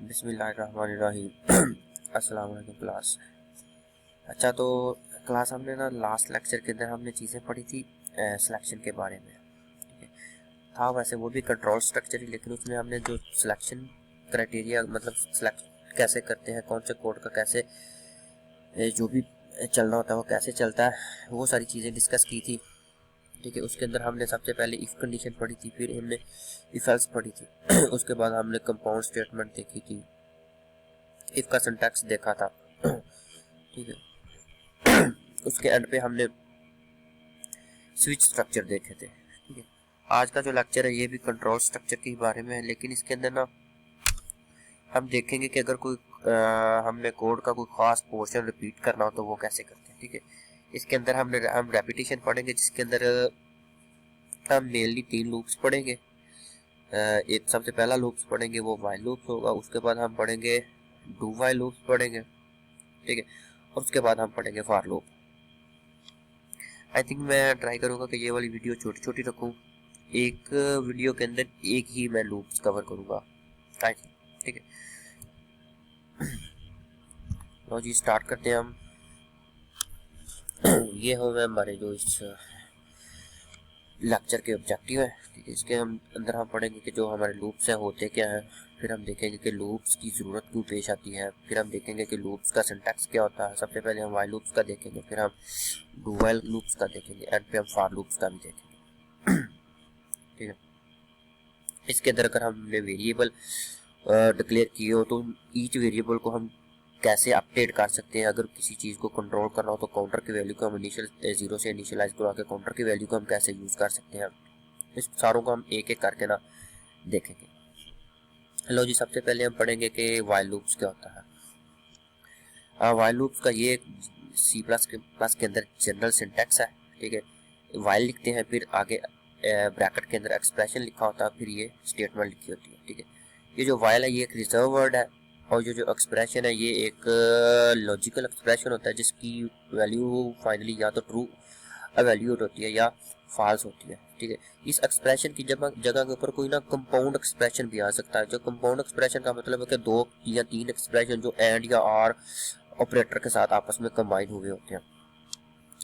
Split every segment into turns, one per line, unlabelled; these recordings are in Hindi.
बिस्मिल्लाहिर्रहमानिर्रहीम। अस्सलाम वालेकुम क्लास। अच्छा, तो क्लास हमने ना लास्ट लेक्चर के अंदर हमने चीज़ें पढ़ी थी सिलेक्शन के बारे में। ठीक है, था वैसे वो भी कंट्रोल स्ट्रक्चर ही, लेकिन उसमें हमने जो सिलेक्शन क्राइटेरिया मतलब सिलेक्ट कैसे करते हैं, कौन से कोड का कैसे जो भी चलना होता है वो कैसे चलता है, वो सारी चीज़ें डिस्कस की थी। ठीक है, उसके अंदर हमने सबसे पहले इफ़ कंडीशन पढ़ी थी, फिर हमने इफ एल्स पढ़ी थी उसके बाद हमने कंपाउंड स्टेटमेंट देखी थी, इफ का सिंटैक्स देखा था। ठीक है, उसके एंड पे हमने स्विच स्ट्रक्चर देखे थे। ठीक है, आज का जो लेक्चर है ये भी कंट्रोल स्ट्रक्चर के बारे में है, लेकिन इसके अंदर ना हम देखेंगे कि अगर कोई हमने कोड का कोई खास पोर्शन रिपीट करना हो तो वो कैसे करते हैं। ठीक है, इसके अंदर हम रेपिटेशन पढ़ेंगे, जिसके अंदर हम मेनली 3 लूप्स पढ़ेंगे। एक सबसे पहला लूप्स पढ़ेंगे वो वाइल लूप्स होगा, उसके बाद हम पढ़ेंगे डू वाइल लूप्स पढ़ेंगे। ठीक है, और उसके बाद हम पढ़ेंगे फॉर लूप। आई थिंक मैं ट्राई करूंगा कि ये वाली वीडियो छोटी छोटी रखूं, एक वीडियो के अंदर एक ही मैं लूप्स कवर करूंगा। आई थिंक ठीक है, लो जी स्टार्ट करते हैं हम। ये हो गए हमारे जो इस लेक्चर के ऑब्जेक्टिव है। ठीक है, इसके अंदर हम पढ़ेंगे कि जो हमारे लूप्स हैं होते क्या हैं, फिर हम देखेंगे कि लूप्स की ज़रूरत क्यों पेश आती है, फिर हम देखेंगे कि लूप्स का सिंटैक्स क्या होता है। सबसे पहले हम वाइल लूप्स का देखेंगे, फिर हम डू वाइल लूप्स का देखेंगे, एंड पे हम फॉर लूप्स का भी देखेंगे। ठीक है, इसके अंदर अगर हमने वेरिएबल डिक्लेयर किए हो तो ईच वेरिएबल को हम कैसे अपडेट कर सकते हैं। अगर किसी चीज़ को कंट्रोल करना हो तो काउंटर की वैल्यू को हम इनिशियल 0 से इनिशियलाइज करवा के काउंटर की वैल्यू को हम कैसे यूज़ कर सकते हैं। इस सारों को हम एक एक करके ना देखेंगे। लो जी, सबसे पहले हम पढ़ेंगे कि वाइल लूप्स क्या होता है। वाइल लूप्स का ये C++ के अंदर जनरल सिंटैक्स है। ठीक है, वाइल लिखते हैं, फिर आगे ब्रैकेट के अंदर एक्सप्रेशन लिखा होता है, फिर ये स्टेटमेंट लिखी होती है। ठीक है, ये जो वाइल है ये एक रिजर्व वर्ड है, और जो एक्सप्रेशन है ये एक लॉजिकल एक्सप्रेशन होता है, जिसकी वैल्यू फाइनली या तो ट्रू एवेल्यूएट होती है या फॉल्स होती है। ठीक है, इस एक्सप्रेशन की जगह के ऊपर कोई ना कंपाउंड एक्सप्रेशन भी आ सकता है। जो कंपाउंड एक्सप्रेशन का मतलब है कि 2 या 3 एक्सप्रेशन जो एंड या आर ऑपरेटर के साथ आपस में कंबाइन हुए होते हैं।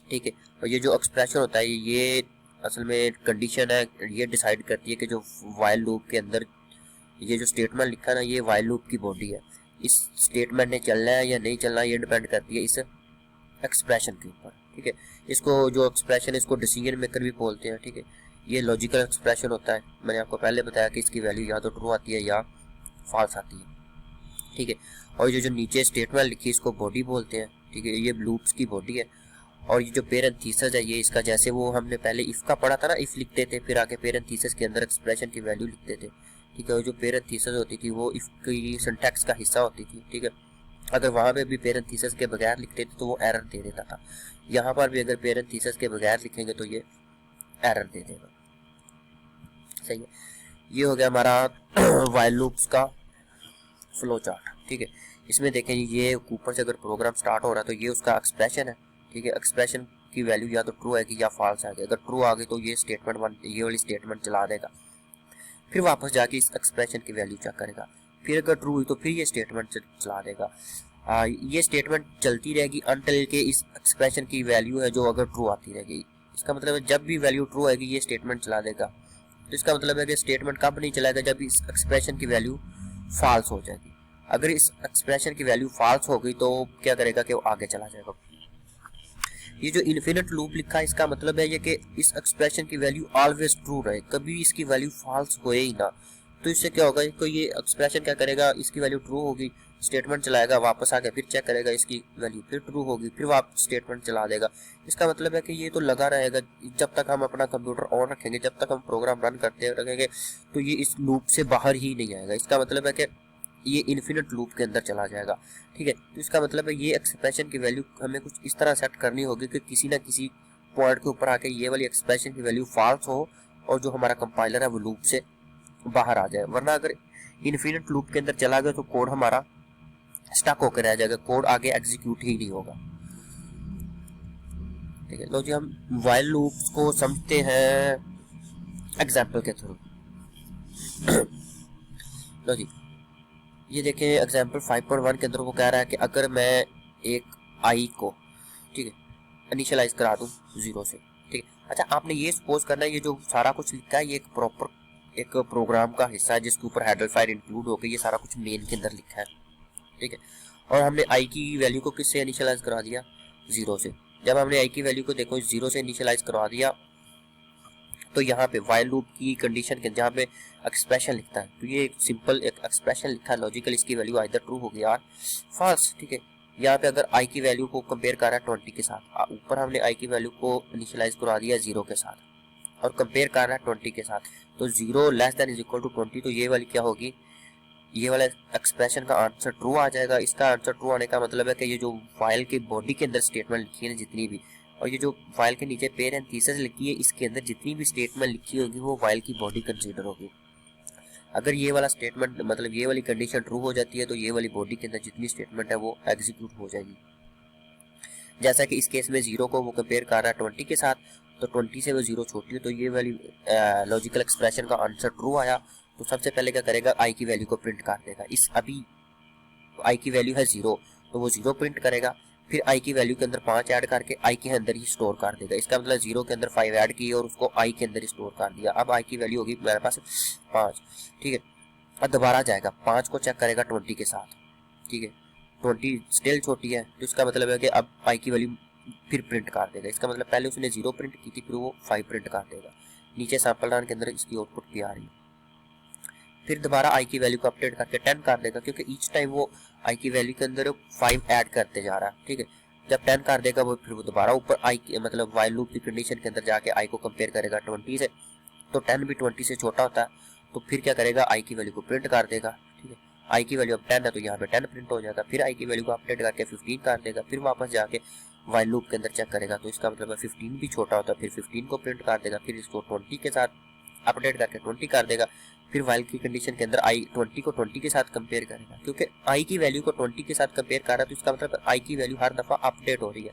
ठीक है, और ये जो एक्सप्रेशन होता है ये असल में कंडीशन है, ये डिसाइड करती है कि जो वाइल लूप के अंदर ये जो स्टेटमेंट लिखा है ना, ये वाइल लूप की बॉडी है। इस स्टेटमेंट ने चलना है या नहीं चलना ये डिपेंड करती है इस एक्सप्रेशन के ऊपर। ठीक है, इसको जो एक्सप्रेशन है इसको डिसीजन मेकर भी बोलते हैं। ठीक है, ये लॉजिकल एक्सप्रेशन होता है। मैंने आपको पहले बताया कि इसकी वैल्यू या तो ट्रू आती है या फॉल्स आती है। ठीक है, और ये जो नीचे स्टेटमेंट लिखी इसको बॉडी बोलते हैं। ठीक है, ये लूप्स की बॉडी है। और ये जो पेरेंथीसिस है ये इसका, जैसे वो हमने पहले इफ का पढ़ा था ना, इफ लिखते थे फिर आगे पेरेंथीसिस के अंदर एक्सप्रेशन की वैल्यू लिखते थे। ठीक है, और जो पेरेंथीसिस होती थी वो इफ की सिंटैक्स का हिस्सा होती थी। ठीक है, अगर वहाँ पे भी पेरेंथीसिस के बगैर लिखते थे तो वो एरर दे देता था। यहाँ पर भी अगर पेरेंथीसिस के बगैर लिखेंगे तो ये एरर दे देगा। सही है, ये हो गया हमारा वाइल लूप्स का फ्लो चार्ट। ठीक है, इसमें देखें ये ऊपर से अगर प्रोग्राम स्टार्ट हो रहा है तो ये उसका एक्सप्रेशन है। ठीक है, एक्सप्रेशन की वैल्यू या तो ट्रू आएगी या फॉल्स आएगी। अगर ट्रू आ गई तो ये ये वाली स्टेटमेंट चला देगा, फिर वापस जाके इस एक्सप्रेशन की वैल्यू चेक करेगा, फिर अगर ट्रू हुई तो फिर ये स्टेटमेंट चला देगा। ये स्टेटमेंट चलती रहेगी अनटिल के इस एक्सप्रेशन की वैल्यू है जो अगर ट्रू आती रहेगी। इसका मतलब है जब भी वैल्यू ट्रू आएगी ये स्टेटमेंट चला देगा। तो इसका मतलब है कि स्टेटमेंट कब नहीं चलाएगा, जब इस एक्सप्रेशन की वैल्यू फॉल्स हो जाएगी। अगर इस एक्सप्रेशन की वैल्यू फॉल्स हो गई तो क्या करेगा कि वो आगे चला जाएगा। ये जो इन्फिनिट लूप लिखा है इसका मतलब है ये कि इस एक्सप्रेशन की वैल्यू ऑलवेज ट्रू रहे, कभी इसकी वैल्यू फॉल्स होए ही ना। तो इससे क्या होगा, तो ये एक्सप्रेशन क्या करेगा, इसकी वैल्यू ट्रू होगी, स्टेटमेंट चलाएगा, वापस आके फिर चेक करेगा, इसकी वैल्यू फिर ट्रू होगी, फिर वापस स्टेटमेंट चला देगा। इसका मतलब है कि ये तो लगा रहेगा जब तक हम अपना कंप्यूटर ऑन रखेंगे, जब तक हम प्रोग्राम रन करते रहेंगे तो ये इस लूप से बाहर ही नहीं आएगा। इसका मतलब है कि ये इन्फिनिट लूप के अंदर चला जाएगा। ठीक है, तो इसका मतलब है ये एक्सप्रेशन की वैल्यू हमें कुछ इस तरह सेट करनी होगी कि किसी ना किसी पॉइंट के ऊपर आके ये वाली एक्सप्रेशन की वैल्यू फॉल्स हो और जो हमारा कंपाइलर है वो लूप से बाहर आ जाए। वरना अगर इन्फिनिट लूप के अंदर चला गया तो कोड हमारा स्टक होकर रह जाएगा, कोड आगे एग्जीक्यूट ही नहीं होगा। ठीक है, लो जी हम वाइल लूप्स को समझते हैं एग्जाम्पल के थ्रू। लो जी, ये देखें एग्जाम्पल 5.1 के अंदर वो कह रहा है कि अगर मैं एक आई को, ठीक है, इनिशियलाइज करा दूं 0 से, ठीक है। अच्छा, आपने ये सपोज करना है ये जो सारा कुछ लिखा है ये एक प्रॉपर एक प्रोग्राम का हिस्सा है जिसके ऊपर हेडर फाइल इंक्लूड हो गई, ये सारा कुछ मेन के अंदर लिखा है, ठीक है। और हमने आई की वैल्यू को किससे इनिशियलाइज करा दिया? 0 से। जब हमने आई की वैल्यू को देखो 0 से इनिशियलाइज करवा दिया तो यहाँ पे वाइल लूप की कंडीशन के जहाँ पे एक्सप्रेशन लिखता है, तो ये एक सिंपल एक एक्सप्रेशन लिखा है लॉजिकल, इसकी वैल्यू आइदर ट्रू होगी या फॉल्स, ठीक है। यहाँ पे अगर आई की वैल्यू को कंपेयर कर रहा है 20 के साथ, ऊपर हमने आई की वैल्यू को इनिशियलाइज करवा दिया 0 के साथ और कंपेयर कर रहा है 20 के साथ, तो 0 less than is equal to 20, तो ये वाली क्या होगी? ये वाला एक्सप्रेशन का आंसर ट्रू आ जाएगा। इसका आंसर ट्रू आने का मतलब है कि ये जो फाइल की बॉडी के अंदर स्टेटमेंट लिखी है जितनी भी, और ये जो फाइल के नीचे पेरेंथीसिस लिखी है इसके अंदर जितनी भी स्टेटमेंट लिखी होगी वो फाइल की बॉडी कंसीडर होगी। अगर ये वाला स्टेटमेंट मतलब ये वाली कंडीशन ट्रू हो जाती है तो ये वाली बॉडी के अंदर जितनी स्टेटमेंट है वो एग्जीक्यूट हो जाएगी। जैसा कि इस केस में 0 को वो कंपेयर कर रहा है 20 के साथ, तो 20 से वो 0 छोटी है, तो ये वाली लॉजिकल एक्सप्रेशन का आंसर ट्रू आया। तो सबसे पहले क्या करेगा? आई की वैल्यू को प्रिंट कर देगा। इस अभी आई की वैल्यू है 0 तो वो 0 प्रिंट करेगा, फिर आई की वैल्यू के अंदर 5 ऐड करके आई के अंदर ही स्टोर कर देगा। इसका मतलब 0 के अंदर 5 ऐड किए और उसको आई के अंदर ही स्टोर कर दिया। अब आई की वैल्यू होगी मेरे पास 5, ठीक है। अब दोबारा जाएगा 5 को चेक करेगा 20 के साथ, ठीक है। 20 स्टिल छोटी है तो इसका मतलब है कि अब आई की वैल्यू फिर प्रिंट कर देगा। इसका मतलब पहले उसने 0 प्रिंट की थी फिर वो 5 प्रिंट कर देगा। नीचे सैंपल रन के अंदर इसकी आउटपुट भी आ रही है। फिर दोबारा आई की वैल्यू को अपडेट करके 10 कर देगा क्योंकि ईच टाइम वो आई की वैल्यू के अंदर 5 ऐड करते जा रहा है, ठीक है। जब 10 कर देगा वो फिर वो दोबारा ऊपर आई मतलब वाइल लूप की कंडीशन के अंदर जाके आई को कंपेयर करेगा 20 से, तो 10 भी 20 से छोटा होता है, तो फिर क्या करेगा? आई की वैल्यू को प्रिंट कर देगा, ठीक है। आई की वैल्यू अब 10 है तो यहाँ पे 10 प्रिंट हो जाएगा। फिर आई की वैल्यू को अपडेट करके 15 कर देगा, फिर वापस जाके वाइल लूप के अंदर चेक करेगा, तो इसका मतलब है 15 भी छोटा होता है, फिर 15 को प्रिंट कर देगा, फिर इसको 20 के साथ अपडेट करके 20 कर देगा। फिर वाइल की कंडीशन के अंदर आई 20 को 20 के साथ कंपेयर करेगा, क्योंकि आई की वैल्यू को 20 के साथ कंपेयर कर रहा है तो इसका मतलब आई की वैल्यू हर दफा अपडेट हो रही है।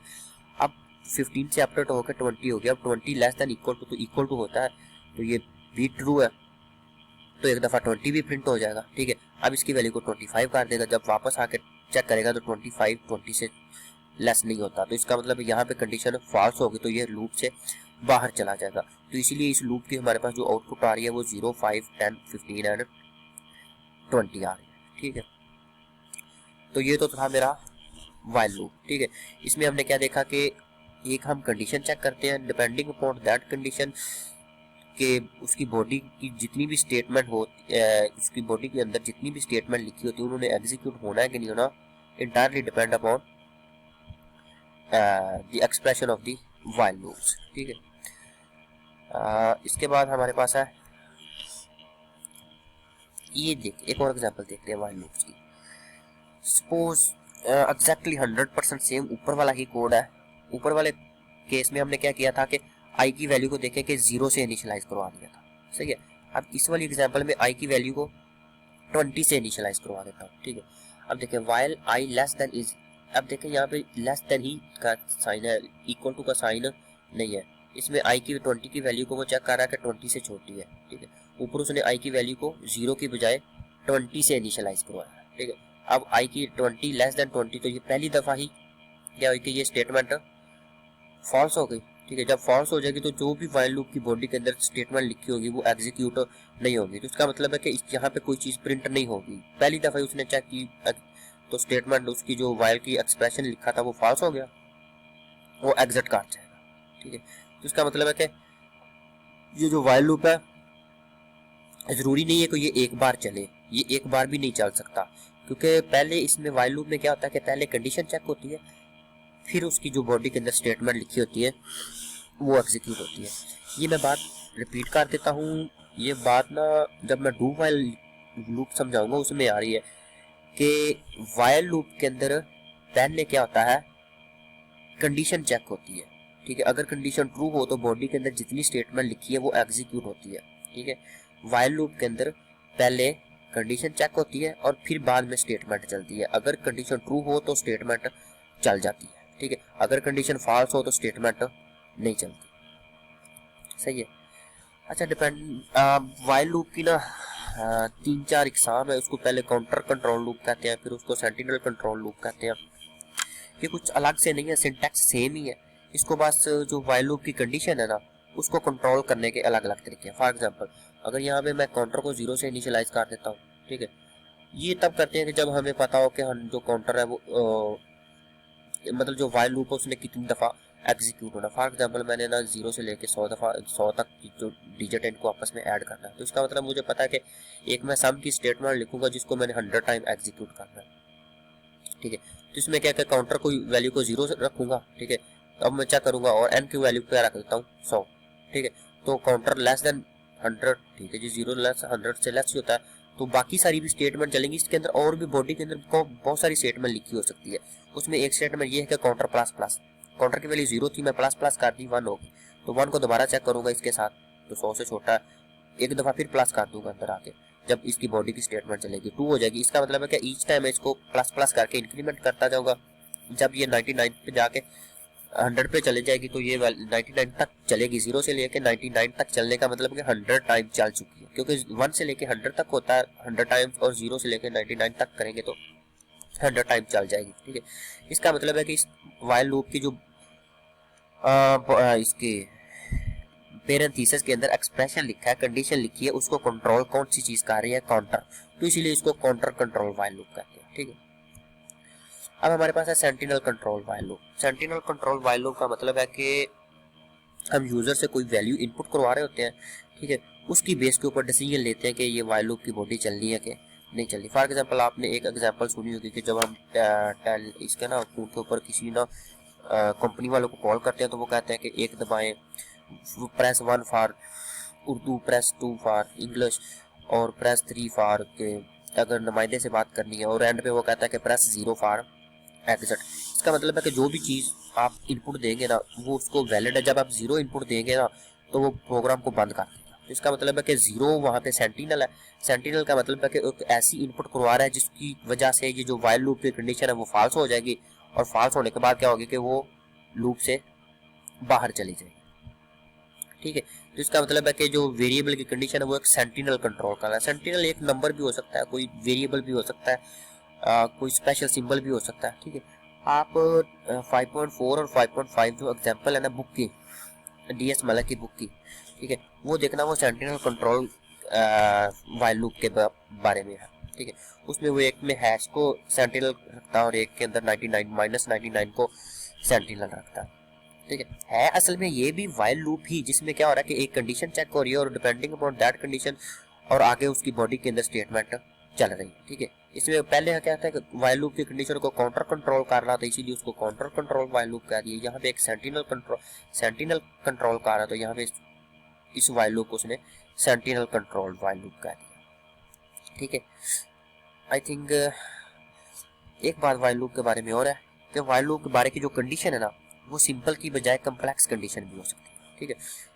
अब 15 से अपडेट होकर 20 हो गया। अब 20 लेस देन इक्वल टू तो इक्वल टू होता है, तो ये भी ट्रू है, तो एक दफा 20 भी प्रिंट हो जाएगा, ठीक है। अब इसकी वैल्यू को 25 कर देगा। जब वापस आके चेक करेगा तो 25 20 से लेस नहीं होता, तो इसका मतलब यहाँ पे कंडीशन फॉल्स होगी, तो ये लूप से बाहर चला जाएगा। तो इसीलिए इस लूप की हमारे पास जो आउटपुट आ रही है वो 0 5 10 15 एंड 20 आ रही है, ठीक है। तो ये तो था मेरा वाइल लूप, ठीक है। इसमें हमने क्या देखा कि एक हम कंडीशन चेक करते हैं, डिपेंडिंग अपॉन दैट कंडीशन के उसकी बॉडी की जितनी भी स्टेटमेंट हो उसकी बॉडी के अंदर जितनी भी स्टेटमेंट लिखी होती है उन्होंने एग्जीक्यूट होना है कि नहीं होना, entirely depend upon the expression of the while loops, ठीक है। इसके बाद हमारे पास है ये देख एक और एग्जांपल देखते हैं वाइल लूप्स की। सपोज एग्जैक्टली 100% सेम ऊपर वाला ही कोड है। ऊपर वाले केस में हमने क्या किया था कि आई की वैल्यू को देखें कि 0 से इनिशियलाइज करवा दिया था, सही है। अब इस वाली एग्जांपल में आई की वैल्यू को 20 से इनिशियलाइज करवा देता हूँ, ठीक है। अब देखें while I less than is, अब देखें यहाँ पे लेस देन ही का साइन है, इक्वल टू का साइन नहीं है। इसमें आई की 20 की वैल्यू को वो चेक कर रहा है कि 20 से छोटी है, ठीक है। ऊपर उसने आई की वैल्यू को 0 की बजाय 20 से इनिशियलाइज करवाया, ठीक है। अब आई की 20 लेस देन 20, तो ये पहली दफ़ा ही क्या हुई कि ये स्टेटमेंट फॉल्स हो गई, ठीक है। जब फॉल्स हो जाएगी तो जो भी वाइल लूप की बॉडी के अंदर स्टेटमेंट लिखी होगी वो एग्जीक्यूट नहीं होगी, तो इसका मतलब है कि यहाँ पे कोई चीज़ प्रिंट नहीं होगी। पहली दफ़ा ही उसने चेक की तो स्टेटमेंट उसकी जो वाइल की एक्सप्रेशन लिखा था वो फॉल्स हो गया, वो एग्जिट कर जाएगा, ठीक है। तो इसका मतलब है कि ये जो वाइल लूप है ज़रूरी नहीं है कि ये एक बार चले, ये एक बार भी नहीं चल सकता, क्योंकि पहले इसमें वाइल लूप में क्या होता है कि पहले कंडीशन चेक होती है, फिर उसकी जो बॉडी के अंदर स्टेटमेंट लिखी होती है वो एग्जीक्यूट होती है। ये मैं बात रिपीट कर देता हूँ, ये बात ना जब मैं डू वाइल लूप समझाऊंगा उसमें आ रही है कि वाइल लूप के अंदर पहले क्या होता है, कंडीशन चेक होती है, ठीक है। अगर कंडीशन ट्रू हो तो बॉडी के अंदर जितनी स्टेटमेंट लिखी है वो एग्जीक्यूट होती है, ठीक है। वाइल लूप के अंदर पहले कंडीशन चेक होती है और फिर बाद में स्टेटमेंट चलती है। अगर कंडीशन ट्रू हो तो स्टेटमेंट चल जाती है, ठीक है। अगर कंडीशन फॉल्स हो तो स्टेटमेंट नहीं चलती, सही है। अच्छा, डिपेंड वाइल लूप की ना तीन चार इकसाम है। उसको पहले काउंटर कंट्रोल लूप कहते हैं, फिर उसको सेंटिनल कंट्रोल लूप कहते हैं। ये कुछ अलग से नहीं है, सिंटैक्स सेम ही है। इसको बस जो व्हाइल लूप की कंडीशन है ना, उसको कंट्रोल करने के अलग अलग तरीके हैं। फॉर एग्जांपल, अगर यहाँ पे मैं काउंटर को 0 से इनिशियलाइज कर देता हूँ, ठीक है, ये तब करते हैं कि जब हमें पता हो कि हम जो काउंटर है वो मतलब जो व्हाइल लूप है उसने कितनी दफ़ा एग्जीक्यूट होना। फॉर एग्जांपल, मैंने ना 0 से लेके 100 तक जो डिजिट है इनको आपस में ऐड करना है, तो इसका मतलब मुझे पता है कि एक मैं सम की स्टेटमेंट लिखूंगा जिसको मैंने 100 टाइम एग्जीक्यूट करना है, ठीक है। तो इसमें क्या काउंटर को वैल्यू को 0 रखूंगा, ठीक है। तो अब मैं क्या करूंगा, और n की वैल्यू पे रख देता हूँ 100, ठीक है। तो काउंटर लेस देन 100, ठीक है जी, 0 लेस 100 से लेस ही होता है। तो बाकी सारी भी स्टेटमेंट चलेंगी इसके अंदर, और भी बॉडी के अंदर बहुत सारी स्टेटमेंट लिखी हो सकती है। उसमें एक स्टेटमेंट ये है कि काउंटर प्लस प्लस, काउंटर की वैल्यू 0 थी, मैं प्लस प्लस कर दी 1 होगी, तो 1 को दोबारा चेक करूंगा इसके साथ, तो 100 से छोटा है, एक दफ़ा फिर प्लस कर दूंगा अंदर आके, जब इसकी बॉडी की स्टेटमेंट चलेगी 2 हो जाएगी। इसका मतलब है कि ईच टाइम मैं इसको प्लस प्लस करके इंक्रीमेंट करता जाऊंगा। जब ये 99 पे जाके 100 पे चले जाएगी तो ये 99 तक चलेगी। 0 से लेके 99 तक चलने का मतलब कि 100 टाइम चल चुकी है, क्योंकि 1 से लेके 100 तक होता है 100 टाइम, और 0 से लेके 99 तक करेंगे तो 100 टाइम चल जाएगी, ठीक है। इसका मतलब है कि इस व्हाइल लूप की जो इसके पेरेंथीसिस के अंदर एक्सप्रेशन लिखा है, कंडीशन लिखी है, उसको कंट्रोल कौन सी चीज कर रही है, काउंटर, तो इसीलिए इसको काउंटर कंट्रोल व्हाइल लूप कहते हैं, ठीक है। अब हमारे पास है sentinel control while loop. Sentinel control while loop का मतलब है कि हम यूजर से कोई वैल्यू इनपुट करवा रहे होते हैं, ठीक है, उसकी बेस के ऊपर डिसीजन लेते हैं कि ये व्हाइल लूप की बॉडी चलनी है कि नहीं चलनी। फॉर एग्जांपल, आपने एक एग्जांपल सुनी होगी कि जब हम इसके ना फोन के ऊपर किसी ना कंपनी वालों को कॉल करते हैं तो वो कहते हैं कि एक दबाएं, press 1 for Urdu, press 2 for English, और प्रेस 3 फॉर के अगर नुमाइंदे से बात करनी है, और एंड पे वो कहता है कि प्रेस 0 फॉर एग्जिट। इसका मतलब है कि जो भी चीज़ आप इनपुट देंगे ना वो उसको वैलिड है। जब आप 0 इनपुट देंगे ना तो वो प्रोग्राम को बंद कर देगा। तो इसका मतलब है कि 0 वहाँ पे सेंटिनल है। सेंटिनल का मतलब है कि एक ऐसी इनपुट करवा रहा है जिसकी वजह से ये जो व्हाइल लूप की कंडीशन है वो फॉल्स हो जाएगी, और फॉल्स होने के बाद क्या होगी कि वो लूप से बाहर चली जाएगी, ठीक है। तो इसका मतलब है कि जो वेरिएबल की कंडीशन है वो एक सेंटिनल कंट्रोल कर रहा है। सेंटिनल एक नंबर भी हो सकता है, कोई वेरिएबल भी हो सकता है, कोई स्पेशल सिंबल भी हो सकता है, ठीक है। आप 5.4 और 5.5 जो एग्जांपल है ना बुक की, DS मलक की बुक की, ठीक है, वो देखना, वो सेंटिनल कंट्रोल व्हाइल लूप के बारे में है, ठीक है। उसमें वो एक में हैश को सेंटिनल रखता है और एक के अंदर 99 को सेंटिनल रखता है, ठीक है असल में ये भी व्हाइल लूप ही, जिसमें क्या हो रहा है कि एक कंडीशन चेक हो रही है और डिपेंडिंग अपॉन दैट कंडीशन और आगे उसकी बॉडी के अंदर स्टेटमेंट चल रही है, ठीक है। इसमें पहले क्या था कि व्हाइल लूप की कंडीशन को काउंटर कंट्रोल कर रहा था, इसीलिए उसको काउंटर कंट्रोल व्हाइल लूप कह दिया। यहाँ पे एक सेंटिनल कंट्रोल कर रहा था, यहाँ पे इस व्हाइल लूप को उसने सेंटिनल कंट्रोल व्हाइल लूप कह दिया, ठीक है। आई थिंक एक बात व्हाइल लूप के बारे में और है कि व्हाइल लूप के बारे की जो कंडीशन है ना वो सिंपल की बजाय कम्प्लेक्स कंडीशन भी हो सकती है, ठीक है।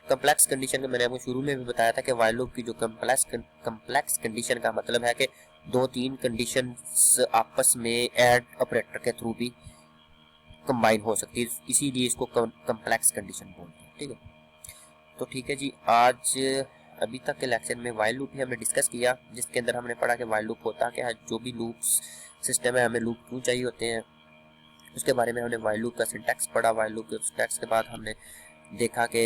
कम्प्लेक्स कंडीशन में मैंने आपको शुरू में भी बताया था कि व्हाइल लूप की जो कम्प्लेक्स कंडीशन का मतलब है कि 2-3 कंडीशन आपस में ऐड ऑपरेटर के थ्रू भी कंबाइन हो सकती है, इसीलिए इसको कम्प्लेक्स कंडीशन बोलते हैं, ठीक है। तो ठीक है जी, आज अभी तक के लेक्चर में व्हाइल लूप ही हमने डिस्कस किया, जिसके अंदर हमने पढ़ा कि व्हाइल लूप होता क्या है, जो भी लूप्स सिस्टम है हमें लूप क्यों चाहिए होते हैं, उसके बारे में हमने व्हाइल लूप का सिंटैक्स पढ़ा। व्हाइल लूप के सिंटैक्स के बाद हमने देखा कि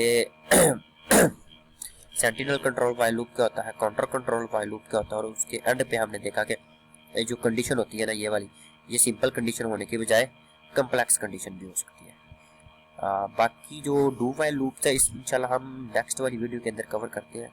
सेंटिनल कंट्रोल व्हाइल लूप क्या होता है, काउंटर कंट्रोल व्हाइल लूप क्या होता है, और उसके एंड पे हमने देखा कि जो कंडीशन होती है ना ये वाली, ये सिंपल कंडीशन होने की बजाय कम्प्लेक्स कंडीशन भी हो सकती है। बाकी जो डू व्हाइल लूप है इंशाल्लाह हम नेक्स्ट वाली वीडियो के अंदर कवर करते हैं।